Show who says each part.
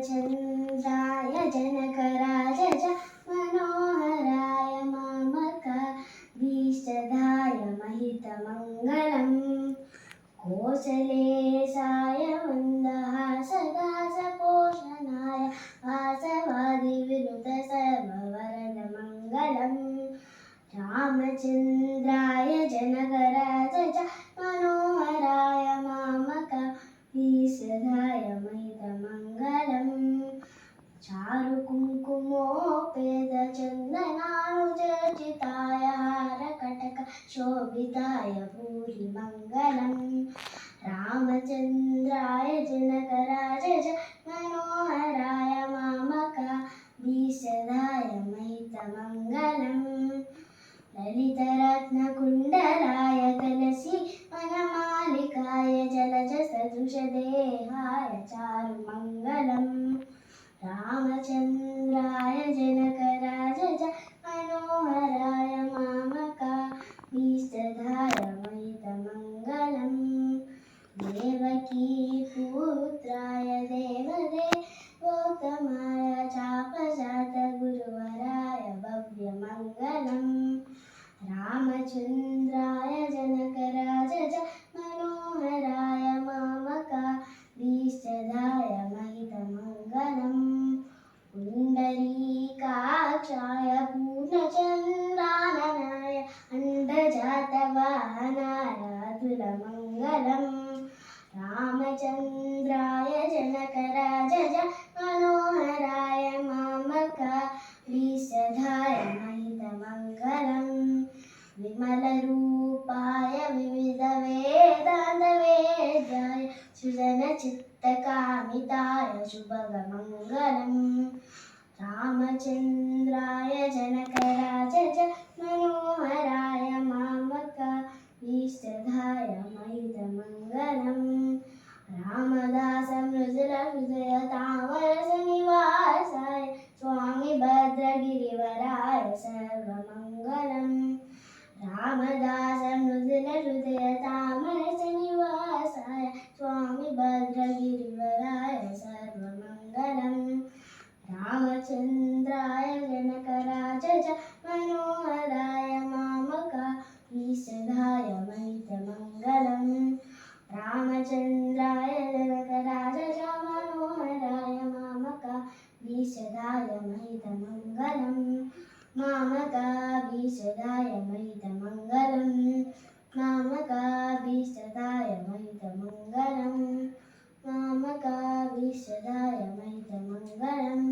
Speaker 1: रामचन्द्राय Janakraj Manoharrai मामकाभीष्टदाय महितमङ्गलम् कोसलेशाय मन्दहासदासपोषणाय वासवादिविनुत सर्ववरदमङ्गलम् रामचन्द्राय Janakraj Manoharrai मामकाभीष्टदाय महितमङ्गलम् चारुकुङ्कुमोपेतचन्दनानुचर्चिताय हारकटकशोभिताय भूरिमङ्गलम् रामचन्द्राय Janakraj Manoharrai मामकाभीष्टदाय महितमङ्गलम् ललितरत्नकुण्डलाय Tulsi वनमालिकाय जलजसदृशदेहाय चारुमङ्गलम् रामचन्द्राय Janakraj Manoharrai मामकाभीष्टदाय महितमङ्गलम् देवकीपुत्राय देवदेवोत्तमाय चापजातगुरुवराय भव्यमङ्गलम् रामचन्द्राय Janakraj Manoharrai मामकाभीष्टदाय महितमङ्गलम् पुण्डरीकाक्षाय पूर्णचन्द्राननाय अण्डजातवाहनाय अतुलमङ्गलम् रामचन्द्राय Janakraj Manoharrai मामकाभीष्टदाय महितमङ्गलम् विमलरूपाय विविधवेदान्तवेद्याय सुजनचित्तकामिताय शुभगमङ्गलम् रामचन्द्राय Janakraj Manoharrai मामकाभीष्टदाय महितमङ्गलम् रामदासमृदुलहृदयतामरसनिवासाय Swami भद्रगिरिवराय सर्वमङ्गलम् रामदासमृदुलहृदयतामरसनिवासाय Swami भद्रगिरिवराय सर्वमङ्गलम् रामचन्द्राय Janakraj Manoharrai मामकाभीष्टदाय महितमङ्गलम् रामचन्द्राय Janakraj Manoharrai मामकाभीष्टदाय महितमङ्गलम् मामकाभीष्टदाय महितमङ्गलम् मामकाभीष्टदाय महितमङ्गलम् मामकाभीष्टदाय महितमङ्गलम्